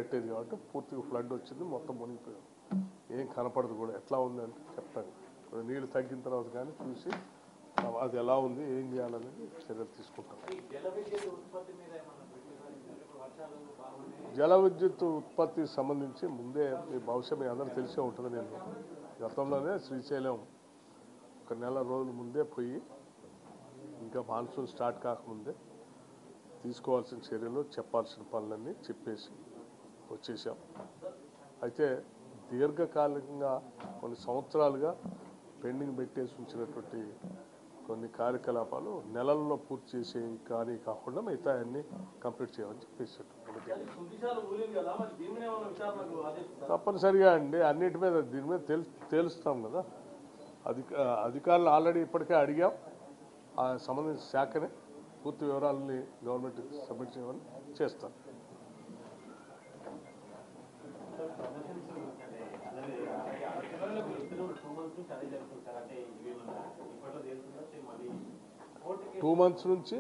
కట్టేది కాబట్టి పూర్తిగా ఫ్లడ్ వచ్చింది, మొత్తం మునిగిపోయాం. ఏం కనపడదు కూడా. ఎట్లా ఉంది అంటే చెప్తాను, నీళ్ళు తగ్గిన తర్వాత కానీ చూసి అది ఎలా ఉంది, ఏం చేయాలనేది చర్యలు తీసుకుంటాం. జల విద్యుత్ ఉత్పత్తికి సంబంధించి ముందే బహుశా మీ అందరూ తెలిసే ఉంటుంది. నేను గతంలోనే శ్రీశైలం ఒక నెల రోజుల ముందే పోయి, ఇంకా మాన్సూన్ స్టార్ట్ కాకముందే తీసుకోవాల్సిన చర్యలు, చెప్పాల్సిన పనులన్నీ చెప్పేసి వచ్చేసాం. అయితే దీర్ఘకాలికంగా కొన్ని సంవత్సరాలుగా పెండింగ్ పెట్టేసి ఉంచినటువంటి కొన్ని కార్యకలాపాలు నెలల్లో పూర్తి చేసేవి కానీ కాకుండా మిగతా అన్ని కంప్లీట్ చేయాలని చెప్పేసారు. తప్పనిసరిగా అండి, అన్నిటి మీద దీని మీద తేలుస్తాం కదా. అధికారులు ఆల్రెడీ ఇప్పటికే అడిగాం. ఆ సంబంధించిన శాఖని పూర్తి వివరాలని గవర్నమెంట్కి సబ్మిట్ చేయమని చేస్తాం. టూ మంత్స్ నుంచి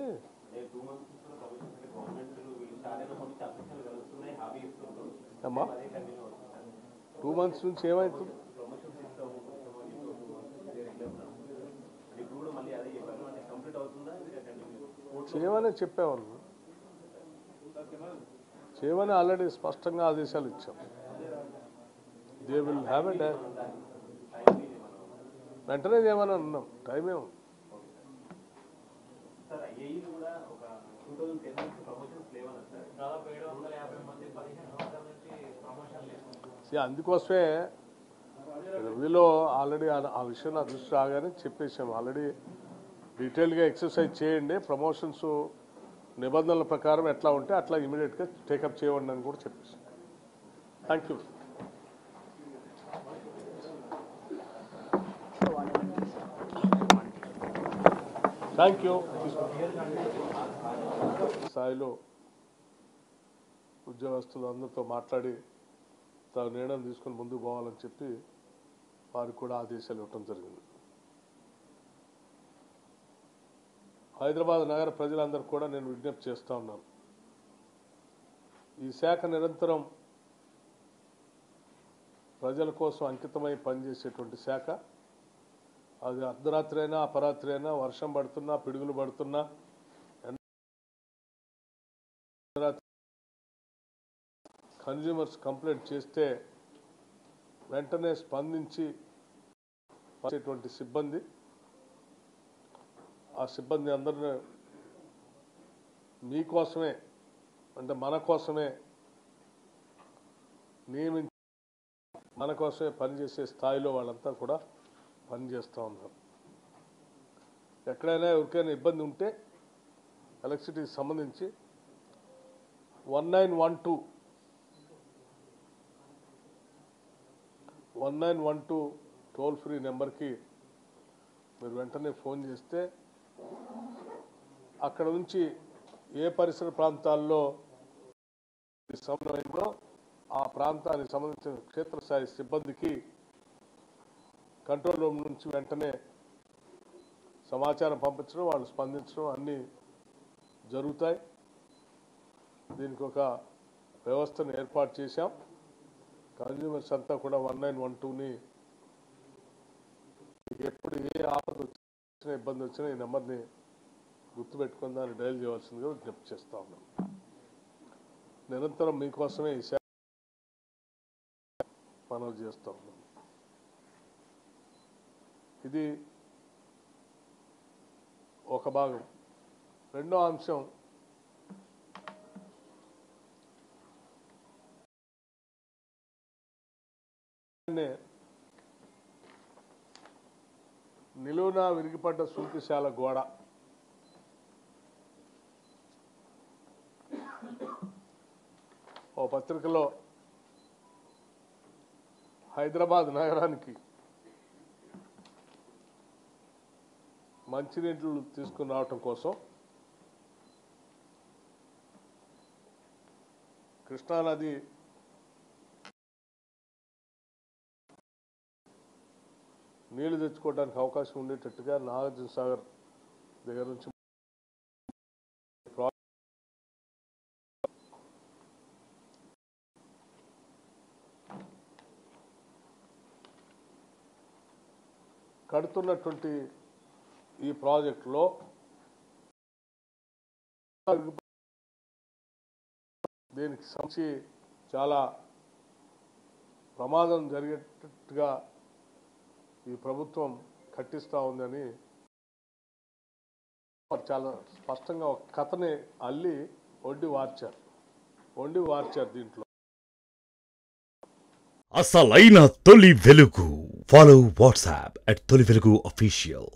అమ్మా 2 months నుంచి ఏమవుతుంది? చేయమని చెప్పేవాళ్ళు, చేయమని ఆల్రెడీ స్పష్టంగా ఆదేశాలు ఇచ్చాం. They will have a day, వెంటనే చేయమని అన్నాం. టైం ఏముంది? అందుకోసమే రివ్యూలో ఆల్రెడీ ఆ విషయం నా దృష్టి రాగానే చెప్పేసాము. ఆల్రెడీ డీటెయిల్గా ఎక్సర్సైజ్ చేయండి, ప్రమోషన్స్ నిబంధనల ప్రకారం ఎట్లా ఉంటే అట్లా ఇమీడియట్గా టేకప్ చేయండి అని కూడా చెప్పేసాం. Thank you. Thank you. స్థాయిలో ఉద్యోగస్తులు అందరితో మాట్లాడి తాను నిర్ణయం తీసుకుని ముందుకు పోవాలని చెప్పి వారికి కూడా ఆదేశాలు ఇవ్వటం జరిగింది. హైదరాబాద్ నగర ప్రజలందరూ కూడా నేను విజ్ఞప్తి చేస్తూ ఉన్నాను. ఈ శాఖ నిరంతరం ప్రజల కోసం అంకితమై పనిచేసేటువంటి శాఖ. అది అర్ధరాత్రి అయినా అపరాత్రి అయినా, వర్షం పడుతున్నా, పిడుగులు పడుతున్నా, కన్జ్యూమర్స్ కంప్లైంట్ చేస్తే వెంటనే స్పందించి వచ్చేటువంటి సిబ్బంది, ఆ సిబ్బంది అందరినీ మీకోసమే అంటే మన కోసమే నియమించి మన కోసమే పనిచేసే స్థాయిలో వాళ్ళంతా కూడా పనిచేస్తూ ఉన్నారు. ఎక్కడైనా ఎవరికైనా ఇబ్బంది ఉంటే ఎలక్ట్రిసిటీకి సంబంధించి 1912 టోల్ ఫ్రీ నెంబర్కి మీరు వెంటనే ఫోన్ చేస్తే అక్కడ నుంచి ఏ పరిసర ప్రాంతాల్లో సమన్వయంలో ఆ ప్రాంతానికి సంబంధించిన క్షేత్రస్థాయి సిబ్బందికి కంట్రోల్ రూమ్ నుంచి వెంటనే సమాచారం పంపించడం, వాళ్ళు స్పందించడం అన్నీ జరుగుతాయి. దీనికి ఒక వ్యవస్థను ఏర్పాటు చేశాం. కన్జ్యూమర్స్ అంతా కూడా 1912ని ఎప్పుడు ఏ ఆపద వచ్చినా, ఇబ్బంది వచ్చినా ఈ నెంబర్ని గుర్తుపెట్టుకుని దాన్ని డయల్ చేయవలసిందిగా విజ్ఞప్తి చేస్తూ ఉన్నాం. నిరంతరం మీకోసమే ఈ శాఖ పనులు చేస్తూ ఉన్నాం. ఇది ఒక భాగం. రెండో అంశం, నిలువున విరిగిపడ్డ సూపిశాల గోడ ఓ పత్రికలో హైదరాబాద్ నగరానికి మంచినీళ్ళు తీసుకుని రావటం కోసం కృష్ణానది నీళ్లు తెచ్చుకోవడానికి అవకాశం ఉండేటట్టుగా నాగార్జున సాగర్ దగ్గర నుంచి కడుతున్నటువంటి ఈ ప్రాజెక్టులో దీనికి సంబంధించి చాలా ప్రమాదం జరిగేటట్టుగా ఈ ప్రభుత్వం కట్టిస్తూ ఉందని చాలా స్పష్టంగా ఒక కథని అల్లి వండి వార్చారు దీంట్లో. అసలైన తొలి వెలుగు. ఫాలో వాట్సాప్ @తొలి వెలుగు official.